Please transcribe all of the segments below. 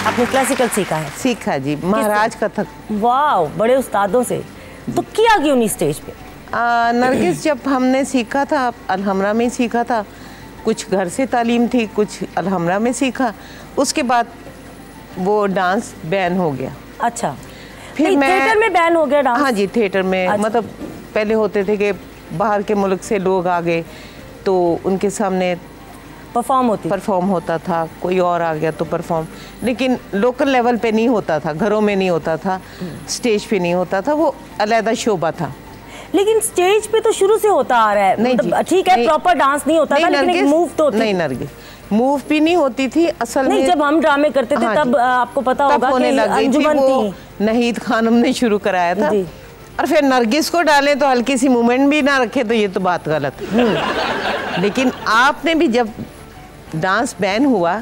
आपने क्लासिकल सीखा है? सीखा जी, महाराज कथक। वाह, बड़े उस्तादों से। तो किया क्यों नहीं स्टेज पे? नरगिस, जब हमने सीखा था अलहमरा में सीखा था, कुछ घर से तालीम थी, कुछ अलहमरा में सीखा, उसके बाद वो डांस बैन हो गया। अच्छा, फिर मैं थिएटर में बैन हो गया डांस? हाँ जी, थिएटर में। अच्छा। मतलब पहले होते थे कि बाहर के मुल्क से लोग आ गए तो उनके सामने परफॉर्म होता था, कोई और आ गया तो परफॉर्म, लेकिन लोकल लेवल पे नहीं होता था, घरों में नहीं होता था, स्टेज पे नहीं होता था, वो अलग शोभा था। लेकिन स्टेज पे तो शुरू से होता आ रहा है। नहीं मतलब ठीक है, प्रॉपर डांस नहीं होता था, लेकिन एक मूव तो होती। नहीं नरगिस, मूव भी नहीं होती थी असल में। जब हम ड्रामे करते थे तब आपको पता होगा कि अंजुमन थी, नहीद खानम ने शुरू कराया था, और फिर नरगिस को डालें तो हल्की सी मूवमेंट भी ना रखे तो ये तो बात गलत है। लेकिन आपने भी जब डांस बैन हुआ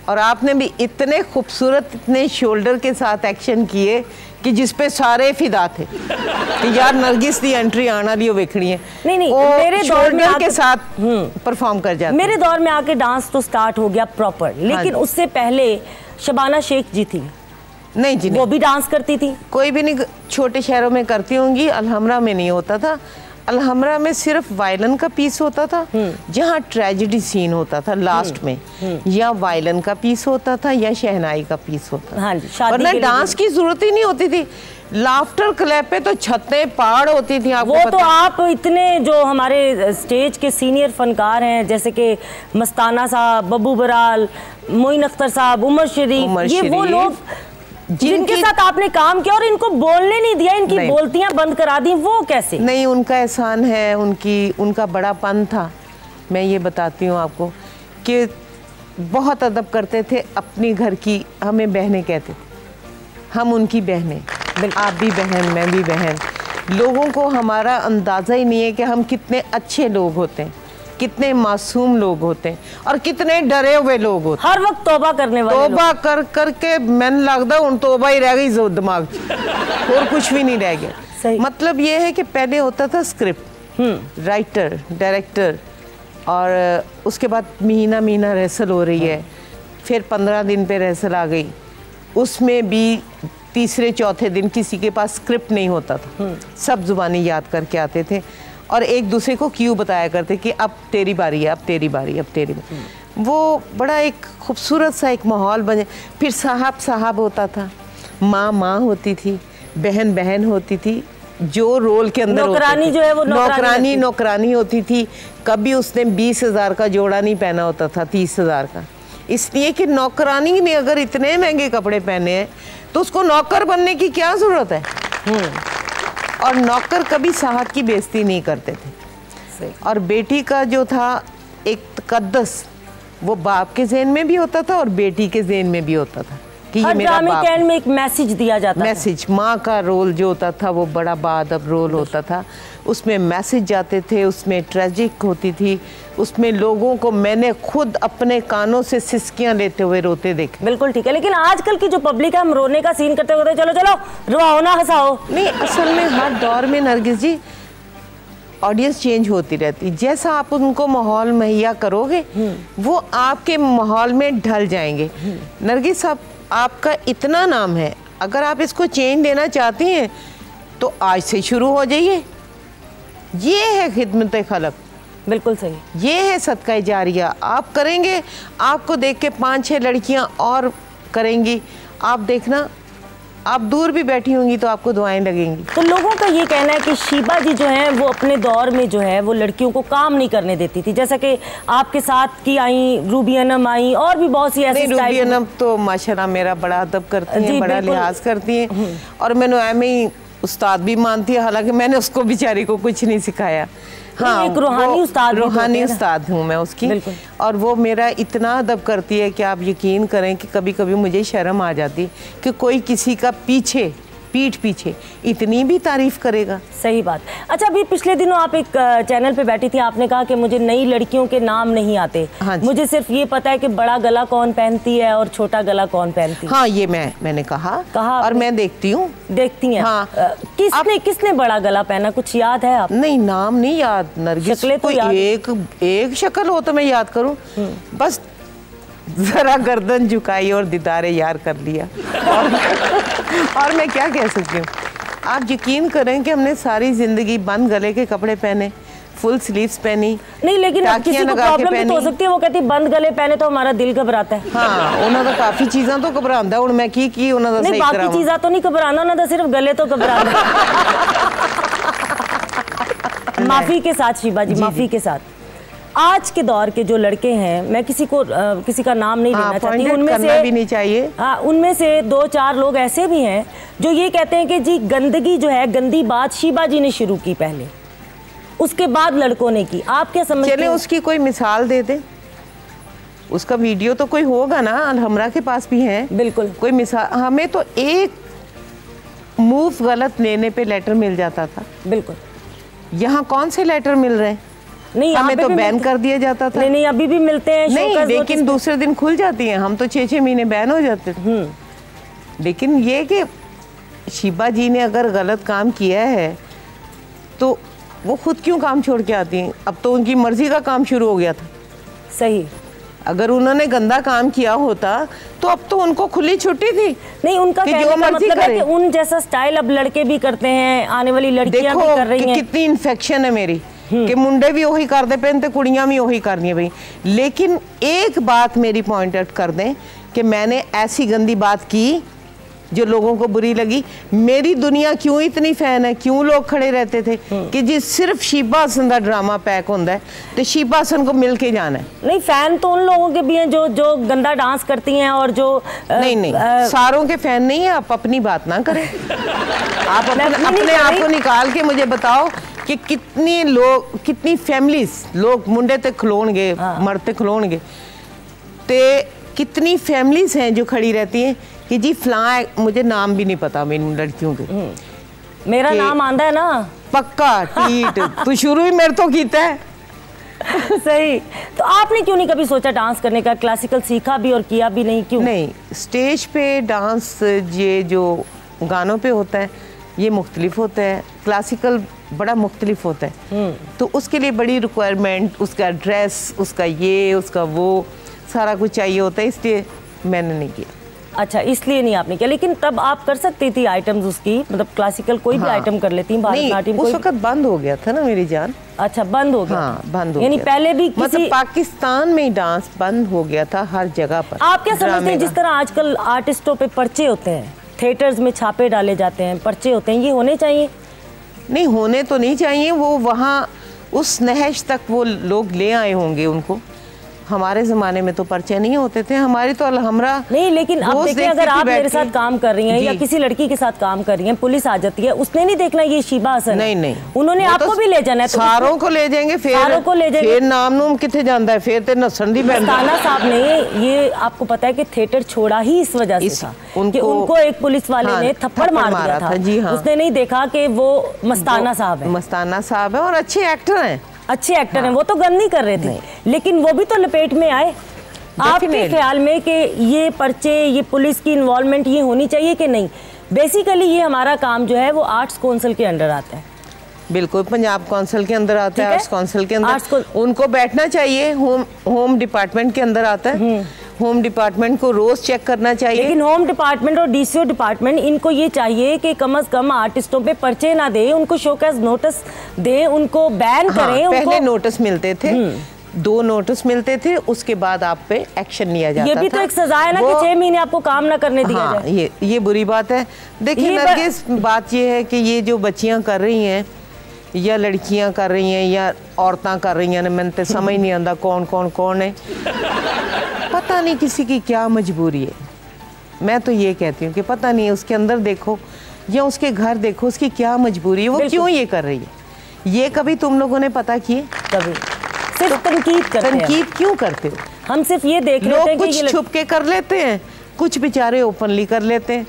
और आपने भी इतने खूबसूरत, इतने शोल्डर के साथ एक्शन किए कि जिसपे सारे फिदा थे कि यार नरगिस दी एंट्री आना लियो वेखनी है। नहीं, मेरे दौर में के साथ परफॉर्म कर जाते। मेरे दौर में आके डांस तो स्टार्ट हो गया प्रॉपर, लेकिन उससे पहले शबाना शेख जी थी। नहीं जी, वो भी डांस करती थी? कोई भी नहीं, छोटे शहरों में करती होंगी, अलहमरा में नहीं होता था। अलहमरा में सिर्फ वायलिन का पीस होता था, जहाँ ट्रेजेडी सीन होता था लास्ट में, या वायलिन का पीस होता था या शहनाई का पीस होता था। हाँ जी, वरना डांस की जरूरत ही नहीं होती थी। लाफ्टर क्लैप पे तो छतें पहाड़ होती थी। आपको वो तो आप इतने जो हमारे स्टेज के सीनियर फनकार हैं, जैसे कि मस्ताना साहब, बब्बू बराल, मोइन अख्तर साहब, उमर शरीफ, ये वो लोग जिनके साथ आपने काम किया और इनको बोलने नहीं दिया, इनकी बोलतियां बंद करा दी, वो कैसे? नहीं, उनका एहसान है, उनका बड़ापन था। मैं ये बताती हूँ आपको कि बहुत अदब करते थे अपनी घर की। हमें बहनें कहते थे, हम उनकी बहनें, आप भी बहन, मैं भी बहन। लोगों को हमारा अंदाज़ा ही नहीं है कि हम कितने अच्छे लोग होते हैं, कितने मासूम लोग होते हैं और कितने डरे हुए लोग होते हैं। हर वक्त तौबा करने वाले, तौबा कर करके मैंने लगता उन तौबा ही रह गई जो दिमाग और कुछ भी नहीं रह गया। मतलब ये है कि पहले होता था स्क्रिप्ट, राइटर, डायरेक्टर, और उसके बाद महीना रिहर्सल हो रही है, फिर 15 दिन पे रिहर्सल आ गई, उसमें भी तीसरे चौथे दिन किसी के पास स्क्रिप्ट नहीं होता था, सब जुबानी याद करके आते थे और एक दूसरे को क्यों बताया करते कि अब तेरी बारी है, अब तेरी बारी, अब तेरी बारी। वो बड़ा एक खूबसूरत सा एक माहौल बने। फिर साहब होता था, माँ होती थी, बहन होती थी, जो रोल के अंदर नौकरानी जो है वो नौकरानी होती थी। कभी उसने 20,000 का जोड़ा नहीं पहना होता था, 30,000 का, इसलिए कि नौकरानी ने अगर इतने महंगे कपड़े पहने हैं तो उसको नौकर बनने की क्या जरूरत है। और नौकर कभी साहब की बेइज्जती नहीं करते थे। और बेटी का जो था एक तकद्दस, वो बाप के ज़हन में भी होता था और बेटी के ज़हन में भी होता था कि ये मेरा बाप है। में एक मैसेज दिया जाता था। मैसेज, माँ का रोल जो होता था वो बड़ा बाअदब रोल होता था, उसमें मैसेज जाते थे, उसमें ट्रेजिक होती थी, उसमें लोगों को मैंने खुद अपने कानों से सिसकियां लेते हुए रोते देखे। बिल्कुल ठीक है, लेकिन आजकल की जो पब्लिक है, हम रोने का सीन करते होते चलो चलो रुआओ ना हंसाओ। नहीं, असल में हर दौर में नरगिस जी ऑडियंस चेंज होती रहती, जैसा आप उनको माहौल मुहैया करोगे वो आपके माहौल में ढल जाएंगे। नरगिस साहब, आपका इतना नाम है, अगर आप इसको चेंज देना चाहती हैं तो आज से शुरू हो जाइए। ये है खिदमत खलक। बिल्कुल सही, ये है सदका जारिया। आप करेंगे, आपको देख के 5-6 लड़कियां और करेंगी। आप देखना, आप दूर भी बैठी होंगी तो आपको दुआएं लगेंगी। तो लोगों का ये कहना है कि शीबा जी जो है वो अपने दौर में जो है वो लड़कियों को काम नहीं करने देती थी, जैसा कि आपके साथ की आई, रूबी अनम आई, और भी बहुत सी ऐसी। रूबी अनम तो माशाल्लाह मेरा बड़ा अदब करती हैं, बड़ा लिहाज करती हैं, और मैंने एम ही उस्ताद भी मानती है, हालांकि मैंने उसको बेचारी को कुछ नहीं सिखाया। हाँ, एक रूहानी उस्ताद हूँ मैं उसकी, और वो मेरा इतना अदब करती है कि आप यकीन करें कि कभी कभी मुझे शर्म आ जाती कि कोई किसी का पीठ पीछे इतनी भी तारीफ करेगा। सही बात। अच्छा, अभी पिछले दिनों आप एक चैनल पे बैठी थी, आपने कहा कि मुझे नई लड़कियों के नाम नहीं आते। हाँ, मुझे सिर्फ ये पता है कि बड़ा गला कौन पहनती है और छोटा गला कौन पहनती है। हाँ, ये मैंने कहा और मैं देखती हूँ। देखती हैं? हाँ। किसने बड़ा गला पहना, कुछ याद है आप? नहीं, नाम नहीं याद नरगिस, शक्लें तो याद। एक शक्ल हो तो मैं याद करूँ, बस जरा गर्दन झुकाई और दीदारे यार कर लिया। और मैं क्या कह सकती हूँ, आप यकीन करें कि हमने सारी जिंदगी बंद गले के कपड़े पहने, फुल स्लीव्स पहनी। नहीं लेकिन किसी को प्रॉब्लम भी तो हो सकती है, वो कहती बंद गले पहने तो हमारा दिल घबराता है। हाँ, उन्होंने तो काफी चीज़ां तो घबरांदा, और मैं की उन्होंने नहीं, बाकी चीज़ां तो नहीं घबराना, उन्होंने सिर्फ गले तो घबराना। माफी के साथ शीबा जी, माफी के साथ, आज के दौर के जो लड़के हैं, मैं किसी का नाम नहीं लेना चाहती, उनमें से भी नहीं चाहिए, हाँ, उनमें से 2-4 लोग ऐसे भी हैं जो ये कहते हैं कि जी गंदगी जो है, गंदी बात शीबा जी ने शुरू की पहले, उसके बाद लड़कों ने की। आप क्या समझते हैं? चले उसकी कोई मिसाल दे दे, उसका वीडियो तो कोई होगा ना, हमरा के पास भी है। बिल्कुल, कोई मिसाल। हमें तो एक मूव गलत लेने पे लेटर मिल जाता था। बिल्कुल, यहाँ कौन से लेटर मिल रहे हैं? नहीं, हमें तो बैन कर दिया जाता था। नहीं, अभी भी मिलते हैं। नहीं, लेकिन दूसरे दिन खुल जाती हैं। हम तो 6-6 महीने बैन हो जाते थे। लेकिन ये कि शीबा जी ने अगर गलत काम किया है तो वो खुद क्यों काम छोड़ के आती हैं? अब तो उनकी मर्जी का काम शुरू हो गया था। सही, अगर उन्होंने गंदा काम किया होता तो अब तो उनको खुली छुट्टी थी। नहीं, उनका कहने का मतलब है कि उन जैसा स्टाइल अब लड़के भी करते हैं, आने वाली लड़कियां भी कर रही हैं। कितनी इन्फेक्शन है मेरी कि मुंडे भी वही करते पे ते कुड़ियां भी वही करनी भाई। लेकिन एक बात मेरी पॉइंट आउट कर दें कि मैंने ऐसी गंदी बात की जो लोगों को बुरी लगी। मेरी दुनिया क्यों इतनी फैन है, क्यों लोग खड़े रहते थे कि जी सिर्फ शीबा हसन का ड्रामा पैक होता है तो शीबा हसन को मिल के जाना है। नहीं, फैन तो उन लोगों के भी हैं जो गंदा डांस करती हैं और जो नहीं, सारों के फैन नहीं है। आप अपनी बात ना करें। आप अपने आप को निकाल के मुझे बताओ कि कितने लोग, कितनी फैमिलीज लोग मुंडे ते खलोणगे, मरते खलोणगे, ते कितनी फैमिलीज हैं जो खड़ी रहती हैं कि जी फलां, मुझे नाम भी नहीं पता मेरी लड़कियों के। मेरा नाम आंदा है ना पक्का टीट, तू शुरू ही मेरे तो कीता है। सही। तो आपने क्यों नहीं कभी सोचा डांस करने का? क्लासिकल सीखा भी और किया भी नहीं, क्यों? नहीं, स्टेज पे डांस ये जो गानों पे होता है ये मुख्तलिफ होता है, क्लासिकल बड़ा मुख्तलिफ होता है। तो उसके लिए बड़ी रिक्वायरमेंट, उसका ड्रेस, उसका ये, उसका वो, सारा कुछ चाहिए होता है, इसलिए मैंने नहीं किया। अच्छा, इसलिए नहीं आपने किया। लेकिन तब आप कर सकती थी आइटम्स उसकी, मतलब क्लासिकल कोई भी आइटम कर लेती, भरतनाट्यम। उस वक्त बंद हो गया था ना मेरी जान। अच्छा, बंद हो गया? हाँ, बंद हो गया। यानी पहले भी मतलब पाकिस्तान में डांस बंद हो गया था हर जगह पर। आप क्या समझते हैं, जिस तरह आजकल आर्टिस्टों पे पर्चे होते हैं, थिएटर्स में छापे डाले जाते हैं, पर्चे होते हैं, ये होने चाहिए? नहीं, होने तो नहीं चाहिए। वो वहाँ उस नहज तक वो लोग ले आए होंगे उनको। हमारे ज़माने में तो पर्चे नहीं होते थे, हमारी तो अलहमरा नहीं। लेकिन अब देखिए, अगर आप मेरे साथ काम कर रही हैं या किसी लड़की के साथ काम कर रही हैं, पुलिस आ जाती है, उसने नहीं देखना ये शीबा हसन। नहीं, उन्होंने आपको भी ले जाना है, तो सारों को ले जाएंगे। फिर नाम नूम किथे जाता है, फिर तो नसन दी बैठ। मस्ताना साहब ने, ये आपको पता है कि थिएटर छोड़ा ही इस वजह से था कि उनको एक पुलिस वाले ने थप्पड़ मार दिया था। जी हाँ, उसने नहीं देखा कि वो मस्ताना साहब है। मस्ताना साहब है और अच्छे एक्टर हैं, अच्छे एक्टर हैं। वो तो गंद नहीं कर रहे थे, लेकिन वो भी तो लपेट में आए। आपके ख्याल में कि ये पर्चे, ये पुलिस की इन्वॉल्वमेंट ये होनी चाहिए कि नहीं? बेसिकली ये हमारा काम जो है वो आर्ट्स काउंसिल के अंडर आता है। बिल्कुल, पंजाब काउंसिल के अंदर आता है, आर्ट्स काउंसिल के अंदर उनको बैठना चाहिए। होम डिपार्टमेंट के अंदर आता है, होम डिपार्टमेंट को रोज चेक करना चाहिए। लेकिन होम डिपार्टमेंट और डीसीओ डिपार्टमेंट, इनको ये चाहिए कि कम से कम आर्टिस्टों पे पर्चे ना दे, उनको शोकेस नोटिस दे, उनको बैन करें। पहले नोटिस मिलते थे, 2 नोटिस मिलते थे, उसके बाद आप पे एक्शन लिया जाता था। ये भी तो एक सजा है ना कि 6 महीने आपको काम ना करने दिया जाए। ये बुरी बात है। देखिए नरगिस, बात ये है कि ये जो बच्चियां कर रही हैं या लड़कियां कर रही हैं या औरतां कर रही हैं, मैंने तो समझ नहीं आता कौन है। पता नहीं किसी की क्या मजबूरी है। मैं तो ये कहती हूँ कि पता नहीं, उसके अंदर देखो या उसके घर देखो, उसकी क्या मजबूरी है, वो क्यों ये कर रही है। ये कभी तुम लोगों ने पता किए? कभी। सिर्फ तनकीद क्यों करते हो? हम सिर्फ ये देख लेते हैं कि कुछ छुप के कर लेते हैं, कुछ बेचारे ओपनली कर लेते हैं,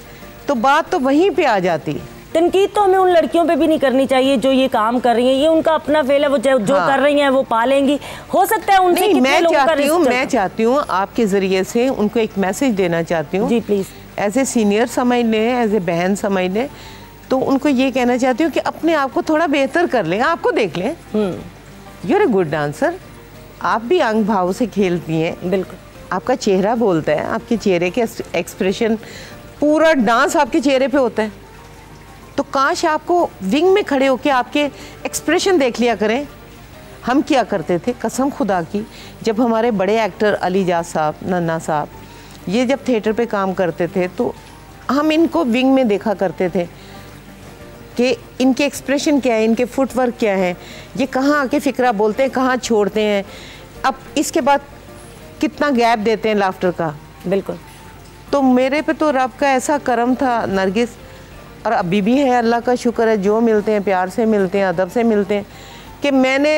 तो बात तो वहीं पे आ जाती है। तनकीद तो हमें उन लड़कियों पे भी नहीं करनी चाहिए जो ये काम कर रही हैं, ये उनका अपना फेल है, वो जो कर रही हैं वो पालेंगी। हो सकता है उनसे कितने लोगों का रिस्क। मैं चाहती हूँ आपके जरिए से उनको एक मैसेज देना चाहती हूँ। जी प्लीज। एज ए सीनियर समझ लें, एज ए बहन समझ लें, तो उनको ये कहना चाहती हूँ कि अपने आप को थोड़ा बेहतर कर लें। आपको देख लें, you are a good dancer, आप भी अंग भाव से खेलती हैं। बिल्कुल। आपका चेहरा बोलता है, आपके चेहरे के एक्सप्रेशन, पूरा डांस आपके चेहरे पे होता है। तो काश आपको विंग में खड़े होकर आपके एक्सप्रेशन देख लिया करें। हम क्या करते थे कसम खुदा की, जब हमारे बड़े एक्टर अलीजाज साहब, नन्ना साहब, ये जब थिएटर पे काम करते थे तो हम इनको विंग में देखा करते थे कि इनके एक्सप्रेशन क्या है, इनके फुटवर्क क्या है, ये कहाँ आके फ़िक्रा बोलते हैं, कहाँ छोड़ते हैं, अब इसके बाद कितना गैप देते हैं लाफ्टर का। बिल्कुल। तो मेरे पे तो रब का ऐसा करम था नरगिस, और अभी भी है, अल्लाह का शुक्र है, जो मिलते हैं प्यार से मिलते हैं, अदब से मिलते हैं, कि मैंने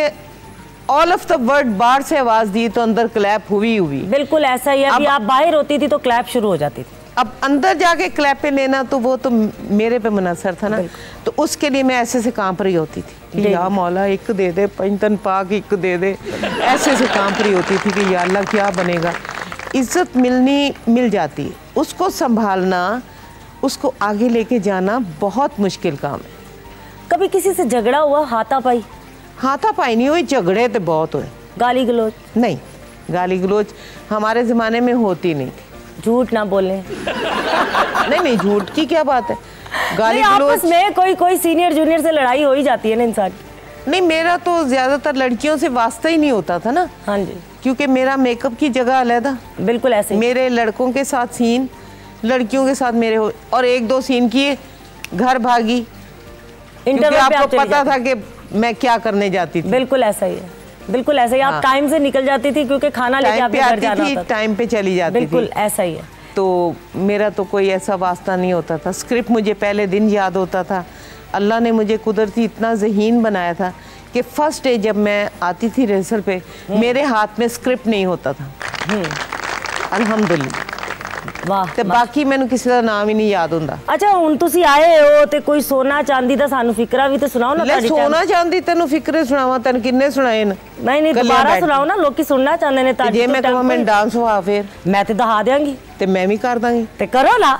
ऑल ऑफ द वर्ड बाहर से आवाज़ दी तो अंदर क्लैप हुई। बिल्कुल ऐसा ही है। अभी आप बाहर होती थी तो क्लैप शुरू हो जाती थी, अब अंदर जाके क्लैप पे लेना तो वो तो मेरे पे मुनसर था ना। तो उसके लिए मैं ऐसे से कांप रही होती थी कि या मौला एक दे दे, पंजतन पाक एक दे दे, ऐसे से कांप रही होती थी कि या अल्लाह क्या बनेगा। इज्जत मिल जाती है, उसको संभालना, उसको आगे लेके जाना बहुत मुश्किल काम है। कभी किसी से झगड़ा हुआ, हाथापाई? हाथापाई नहीं हुई, झगड़े तो बहुत हुए। गाली गलौज? नहीं, गाली गलौज हमारे ज़माने में होती नहीं थी। झूठ ना बोलें। नहीं, झूठ की क्या बात है, गाली आपस में कोई सीनियर जूनियर से लड़ाई हो ही जाती है ना इंसान। नहीं, मेरा तो ज़्यादातर लड़कियों से वास्ता ही नहीं होता था ना। हाँ जी, क्योंकि मेरा मेकअप की जगह अलग। बिल्कुल ऐसे मेरे लड़कों के साथ सीन, लड़कियों के साथ मेरे हो, और एक दो सीन किए घर भागी, क्योंकि आपको पता था कि मैं क्या करने जाती थी। बिल्कुल ऐसा ही है, बिल्कुल ऐसा ही। आप टाइम से निकल जाती थी क्योंकि खाना लेके आपके घर जाना होता था। टाइम पे चली जाती थी। बिल्कुल ऐसा ही है। तो मेरा तो कोई ऐसा वास्ता नहीं होता था। स्क्रिप्ट मुझे पहले दिन याद होता था। अल्लाह ने मुझे कुदरती इतना ज़हीन बनाया था कि फर्स्ट डे जब मैं आती थी रिहर्सल पे, मेरे हाथ में स्क्रिप्ट नहीं होता था। अल्हम्दुलिल्लाह। वाह। ते बाकी मैंने किसी का नाम ही नहीं याद होता। अच्छा, हुण तुसी आए हो ते कोई सोना चांदी दा सानू फिकरा भी तो सुनाओ ना। ले सोना चांदी तेनू फिक्रे सुनावा, तेन किन्ने सुनाए न? नहीं दोबारा सुनाओ ना, लोग सुनना चाहते ने। जे मैं कहूं मैं डांस हुआ फिर मैं ते दहा देंगी ते मैं भी कर दांगी। ते करो ना।